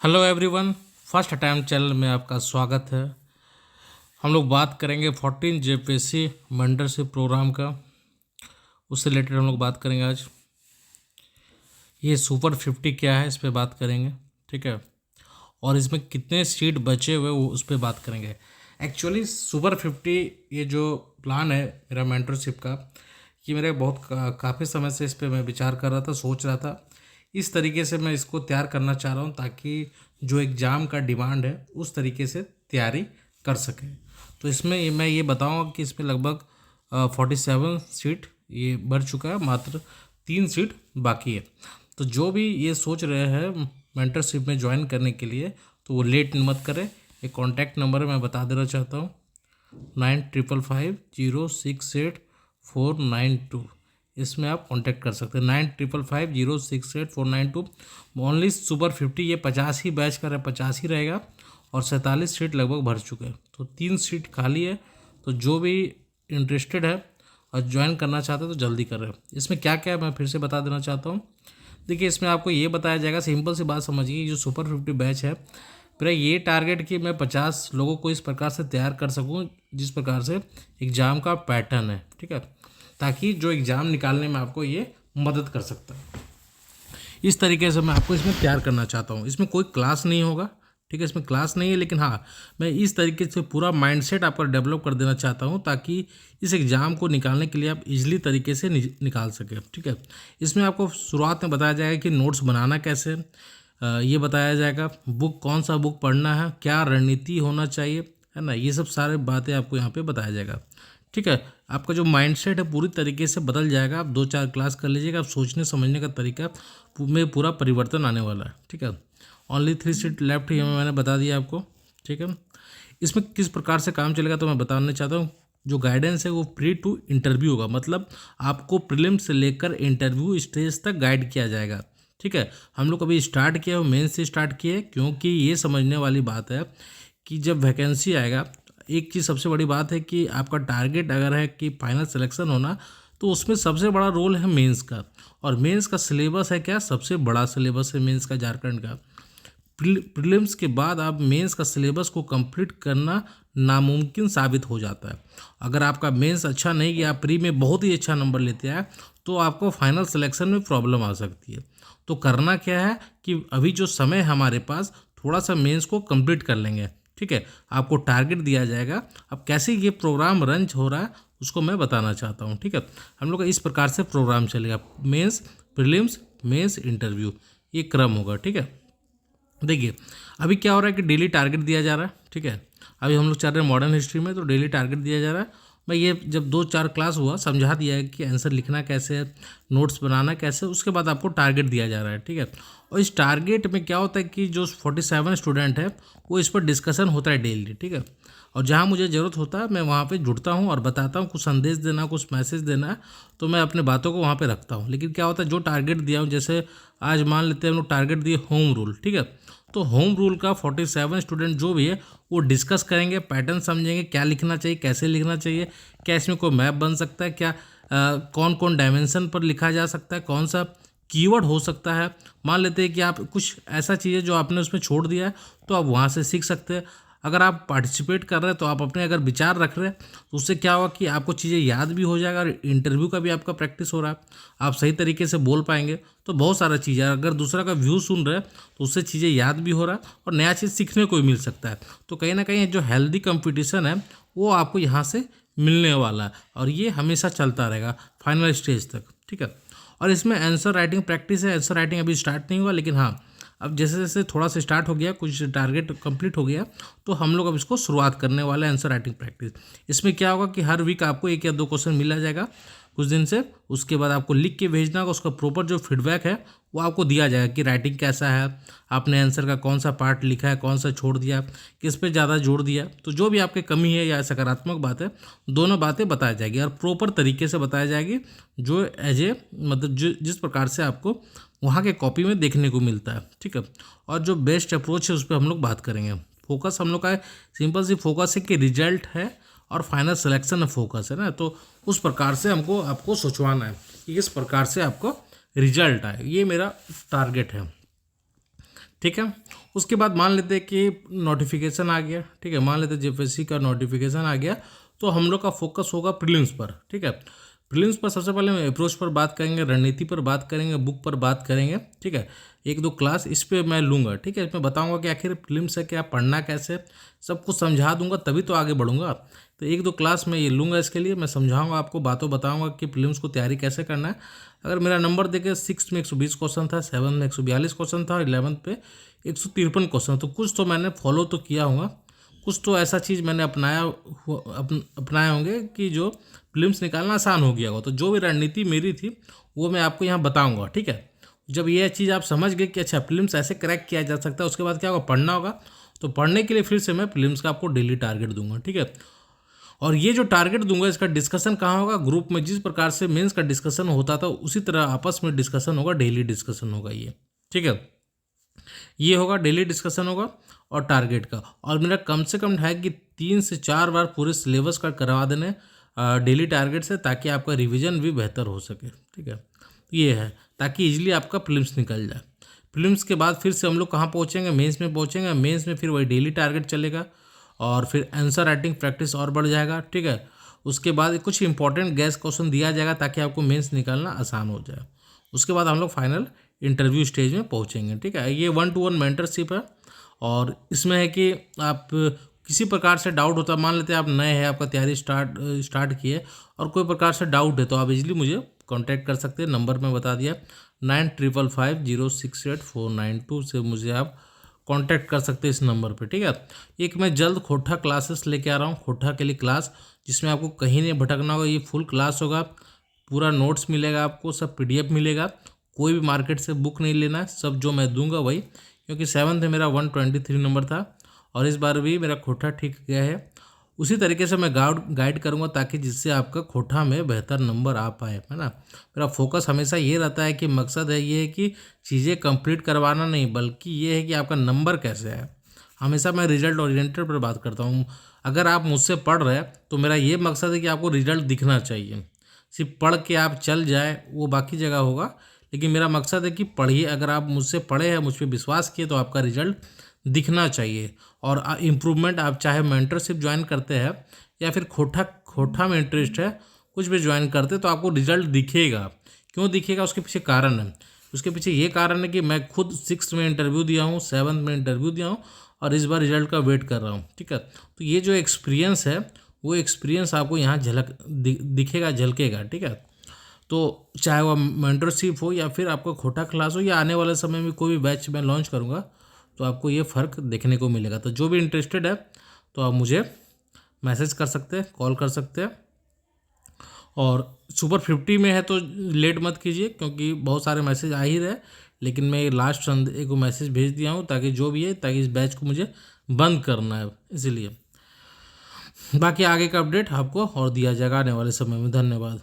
Hello everyone, first attempt channel में आपका स्वागत है। हम लोग बात करेंगे 14 जेपीएससी मेंटरशिप प्रोग्राम का। उससे रिलेटेड हम लोग बात करेंगे आज। ये सुपर 50 क्या है, इस पे बात करेंगे, ठीक है। और इसमें कितने सीट बचे हुए वो उस पर बात करेंगे। एक्चुअली सुपर 50 ये जो प्लान है मेरा मेंटरशिप का, ये मेरे बहुत काफ़ी समय से इस पर मैं विचार कर रहा था, सोच रहा था। इस तरीके से मैं इसको तैयार करना चाह रहा हूँ ताकि जो एग्ज़ाम का डिमांड है उस तरीके से तैयारी कर सके। तो इसमें मैं ये बताऊँगा कि इसमें लगभग 47 सीट ये बढ़ चुका है, मात्र 3 सीट बाकी है। तो जो भी ये सोच रहे हैं मेंटरशिप में ज्वाइन करने के लिए, तो वो लेट मत करें। एक कॉन्टैक्ट नंबर मैं बता देना चाहता हूँ, 9555068492। इसमें आप कांटेक्ट कर सकते हैं, 9555068492। ओनली सुपर 50 ये 50 ही बैच का 50 ही रहेगा और 47 सीट लगभग भर चुके हैं, तो 3 सीट खाली है। तो जो भी इंटरेस्टेड है और ज्वाइन करना चाहते हैं तो जल्दी कर रहे हैं। इसमें क्या क्या है मैं फिर से बता देना चाहता हूँ। देखिए, इसमें आपको ये बताया जाएगा, सिंपल सी बात समझिए, जो सुपर 50 बैच है मेरा ये टारगेट कि मैं 50 लोगों को इस प्रकार से तैयार कर सकूं जिस प्रकार से एग्ज़ाम का पैटर्न है, ठीक है, ताकि जो एग्ज़ाम निकालने में आपको ये मदद कर सकता है। इस तरीके से मैं आपको इसमें तैयार करना चाहता हूँ। इसमें कोई क्लास नहीं होगा, ठीक है, इसमें क्लास नहीं है, लेकिन हाँ, मैं इस तरीके से पूरा माइंडसेट आपका डेवलप कर देना चाहता हूँ ताकि इस एग्ज़ाम को निकालने के लिए आप इजीली तरीके से निकाल सकें, ठीक है। इसमें आपको शुरुआत में बताया जाएगा कि नोट्स बनाना कैसे, ये बताया जाएगा बुक कौन सा बुक पढ़ना है, क्या रणनीति होना चाहिए, है ना, ये सब सारे बातें आपको यहाँ पे बताया जाएगा, ठीक है। आपका जो माइंडसेट है पूरी तरीके से बदल जाएगा। आप 2-4 क्लास कर लीजिएगा, आप सोचने समझने का तरीका में पूरा परिवर्तन आने वाला है, ठीक है। ओनली 3 सीट लेफ्ट ही मैंने बता दिया आपको, ठीक है। इसमें किस प्रकार से काम चलेगा तो मैं बताना चाहता हूँ। जो गाइडेंस है वो प्री टू इंटरव्यू होगा, मतलब आपको प्रीलिम से लेकर इंटरव्यू स्टेज तक गाइड किया जाएगा, ठीक है। हम लोग अभी स्टार्ट किया है, मेंस से स्टार्ट किए, क्योंकि ये समझने वाली बात है कि जब वैकेंसी आएगा, एक चीज़ सबसे बड़ी बात है कि आपका टारगेट अगर है कि फाइनल सिलेक्शन होना, तो उसमें सबसे बड़ा रोल है मेंस का। और मेंस का सिलेबस है क्या, सबसे बड़ा सिलेबस है मेंस का झारखंड का। प्रीलिम्स के बाद आप मेंस का सिलेबस को कंप्लीट करना नामुमकिन साबित हो जाता है। अगर आपका मेंस अच्छा नहीं गया, आप प्री में बहुत ही अच्छा नंबर लेते हैं, तो आपको फाइनल सिलेक्शन में प्रॉब्लम आ सकती है। तो करना क्या है कि अभी जो समय है हमारे पास, थोड़ा सा मेंस को कंप्लीट कर लेंगे, ठीक है। आपको टारगेट दिया जाएगा। अब कैसे ये प्रोग्राम रन हो रहा है उसको मैं बताना चाहता हूँ, ठीक है। हम लोग का इस प्रकार से प्रोग्राम चलेगा, मेंस, प्रीलिम्स, मेंस, इंटरव्यू, ये क्रम होगा, ठीक है। देखिए, अभी क्या हो रहा है कि डेली टारगेट दिया जा रहा है, ठीक है। अभी हम लोग चल रहे हैं मॉडर्न हिस्ट्री में, तो डेली टारगेट दिया जा रहा है। मैं ये जब 2-4 क्लास हुआ समझा दिया है कि आंसर लिखना कैसे है, नोट्स बनाना कैसे, उसके बाद आपको टारगेट दिया जा रहा है, ठीक है। और इस टारगेट में क्या होता है कि जो 47 स्टूडेंट है वो इस पर डिस्कशन होता है डेली, ठीक है। और जहाँ मुझे ज़रूरत होता है मैं वहाँ पे जुड़ता हूँ और बताता हूँ, कुछ संदेश देना, कुछ मैसेज देना है, तो मैं अपने बातों को वहाँ पे रखता हूँ। लेकिन क्या होता है, जो टारगेट दिया हूँ, जैसे आज मान लेते हैं हम लोग टारगेट दिए होम रूल, ठीक है। तो होम रूल का 47 स्टूडेंट जो भी है वो डिस्कस करेंगे, पैटर्न समझेंगे, क्या लिखना चाहिए, कैसे लिखना चाहिए, क्या इसमें कोई मैप बन सकता है, क्या कौन कौन डायमेंशन पर लिखा जा सकता है, कौन सा कीवर्ड हो सकता है। मान लेते हैं कि आप कुछ ऐसा चीज़ है जो आपने उसमें छोड़ दिया है, तो आप वहाँ से सीख सकते हैं। अगर आप पार्टिसिपेट कर रहे हैं तो आप अपने अगर विचार रख रहे हैं, तो उससे क्या होगा कि आपको चीज़ें याद भी हो जाएगा और इंटरव्यू का भी आपका प्रैक्टिस हो रहा है, आप सही तरीके से बोल पाएंगे। तो बहुत सारा चीज़ है, अगर दूसरा का व्यू सुन रहे हैं तो उससे चीज़ें याद भी हो रहा है और नया चीज़ सीखने को भी मिल सकता है। तो कहीं ना कहीं जो हेल्दी कंपटीशन है वो आपको यहाँ से मिलने वाला है और ये हमेशा चलता रहेगा फाइनल स्टेज तक, ठीक है। और इसमें आंसर राइटिंग प्रैक्टिस है। आंसर राइटिंग अभी स्टार्ट नहीं हुआ, लेकिन हाँ, अब जैसे जैसे थोड़ा सा स्टार्ट हो गया, कुछ टारगेट कंप्लीट हो गया, तो हम लोग अब इसको शुरुआत करने वाले हैं आंसर राइटिंग प्रैक्टिस। इसमें क्या होगा कि हर वीक आपको 1 या 2 क्वेश्चन मिला जाएगा कुछ दिन से, उसके बाद आपको लिख के भेजना होगा। उसका प्रॉपर जो फीडबैक है वो आपको दिया जाएगा कि राइटिंग कैसा है, आपने आंसर का कौन सा पार्ट लिखा है, कौन सा छोड़ दिया, किस पे ज़्यादा जोड़ दिया। तो जो भी आपकी कमी है या सकारात्मक बात है, दोनों बातें बताई जाएगी और प्रॉपर तरीके से बताई जाएगी, जो एज ए मतलब जिस प्रकार से आपको वहाँ के कॉपी में देखने को मिलता है, ठीक है। और जो बेस्ट अप्रोच है उस पर हम लोग बात करेंगे। फोकस हम लोग का सिंपल सी फोकस है कि रिजल्ट है और फाइनल सिलेक्शन में फोकस है ना, तो उस प्रकार से हमको आपको सोचवाना है कि किस प्रकार से आपको रिजल्ट आए, ये मेरा टारगेट है, ठीक है। उसके बाद मान लेते हैं कि नोटिफिकेशन आ गया, ठीक है, मान लेते हैं जेपीएससी का नोटिफिकेशन आ गया, तो हम लोग का फोकस होगा प्रीलिम्स पर, ठीक है। प्रीलिम्स पर सबसे पहले हम अप्रोच पर बात करेंगे, रणनीति पर बात करेंगे, बुक पर बात करेंगे, ठीक है। एक दो क्लास इस पे मैं लूँगा, ठीक है। इसमें बताऊँगा कि आखिर प्रीलिम्स है क्या, पढ़ना कैसे, सब कुछ समझा दूंगा, तभी तो आगे बढ़ूंगा। तो एक दो क्लास मैं ये लूँगा, इसके लिए मैं समझाऊंगा आपको, बातों बताऊंगा कि प्रीलिम्स को तैयारी कैसे करना है। अगर मेरा नंबर देखे 6 में 120 क्वेश्चन था, 7 में 142 क्वेश्चन था, 11 पे 153 क्वेश्चन, तो कुछ तो मैंने फॉलो तो किया होगा, कुछ तो ऐसा चीज़ मैंने अपनाए होंगे कि जो प्रीलिम्स निकालना आसान हो गया होगा। तो जो भी रणनीति मेरी थी वो मैं आपको यहाँ बताऊँगा, ठीक है। जब ये चीज़ आप समझ गए कि अच्छा प्रीलिम्स ऐसे क्रैक किया जा सकता है, उसके बाद क्या होगा, पढ़ना होगा। तो पढ़ने के लिए फिर से मैं प्रीलिम्स का आपको डेली टारगेट दूंगा, ठीक है। और ये जो टारगेट दूंगा इसका डिस्कशन कहाँ होगा, ग्रुप में। जिस प्रकार से मेंस का डिस्कशन होता था उसी तरह आपस में डिस्कशन होगा, डेली डिस्कशन होगा ये, ठीक है। ये होगा डेली डिस्कशन होगा और टारगेट का। और मेरा कम से कम है कि 3 से 4 बार पूरे सिलेबस का करवा देने डेली टारगेट से, ताकि आपका रिवीजन भी बेहतर हो सके, ठीक है। ये है ताकि इजीली आपका प्रीलिम्स निकल जाए। प्रीलिम्स के बाद फिर से हम लोग कहाँ पहुँचेंगे, मेंस में पहुँचेंगे। मेंस में फिर वही डेली टारगेट चलेगा और फिर आंसर राइटिंग प्रैक्टिस और बढ़ जाएगा, ठीक है। उसके बाद कुछ इंपॉर्टेंट गैस क्वेश्चन दिया जाएगा ताकि आपको मेंस निकालना आसान हो जाए। उसके बाद हम लोग फाइनल इंटरव्यू स्टेज में पहुँचेंगे, ठीक है। ये 1-to-1 मेंटरशिप है और इसमें है कि आप किसी प्रकार से डाउट होता है, मान लेते हैं आप नए हैं, आपका तैयारी स्टार्ट किए और कोई प्रकार से डाउट है, तो आप इजीली मुझे कांटेक्ट कर सकते हैं। नंबर मैं बता दिया 9555068492 से मुझे आप कांटेक्ट कर सकते हैं इस नंबर पे, ठीक है। एक मैं जल्द खोटा क्लासेस लेके आ रहा हूँ, खोटा के लिए क्लास, जिसमें आपको कहीं नहीं भटकना होगा। ये फुल क्लास होगा, पूरा नोट्स मिलेगा आपको, सब PDF मिलेगा, कोई भी मार्केट से बुक नहीं लेना है, सब जो मैं दूंगा वही। क्योंकि 7th में मेरा 123 नंबर था और इस बार भी मेरा खोटा ठीक गया है। उसी तरीके से मैं गाइड करूंगा ताकि जिससे आपका खोटा में बेहतर नंबर आ पाए, है ना। मेरा फोकस हमेशा ये रहता है कि मकसद है ये है कि चीज़ें कंप्लीट करवाना नहीं, बल्कि ये है कि आपका नंबर कैसे है। हमेशा मैं रिजल्ट ओरिएंटेड पर बात करता हूँ। अगर आप मुझसे पढ़ रहे हैं तो मेरा ये मकसद है कि आपको रिजल्ट दिखना चाहिए। सिर्फ पढ़ के आप चल जाए वो बाकी जगह होगा, लेकिन मेरा मकसद है कि पढ़िए। अगर आप मुझसे पढ़े हैं, मुझ पर विश्वास किए, तो आपका रिजल्ट दिखना चाहिए। और इम्प्रूवमेंट आप चाहे मेंटरशिप ज्वाइन करते हैं या फिर खोटा में इंटरेस्ट है, कुछ भी ज्वाइन करते तो आपको रिजल्ट दिखेगा। क्यों दिखेगा, उसके पीछे कारण है। उसके पीछे ये कारण है कि मैं खुद 6th में इंटरव्यू दिया हूँ, 7th में इंटरव्यू दिया हूँ और इस बार रिजल्ट का वेट कर रहा हूँ, ठीक है। तो ये जो एक्सपीरियंस है वो एक्सपीरियंस आपको यहाँ दिखेगा, झलकेगा, ठीक है। तो चाहे वह मेंटरशिप हो या फिर आपका खोटा क्लास हो, या आने वाले समय में कोई भी बैच मैं लॉन्च करूँगा, तो आपको ये फ़र्क देखने को मिलेगा। तो जो भी इंटरेस्टेड है तो आप मुझे मैसेज कर सकते हैं, कॉल कर सकते हैं। और सुपर 50 में है तो लेट मत कीजिए, क्योंकि बहुत सारे मैसेज आ ही रहे। लेकिन मैं लास्ट संडे को मैसेज भेज दिया हूँ ताकि जो भी है, ताकि इस बैच को मुझे बंद करना है, इसीलिए। बाकी आगे का अपडेट आपको और दिया जाएगा आने वाले समय में। धन्यवाद।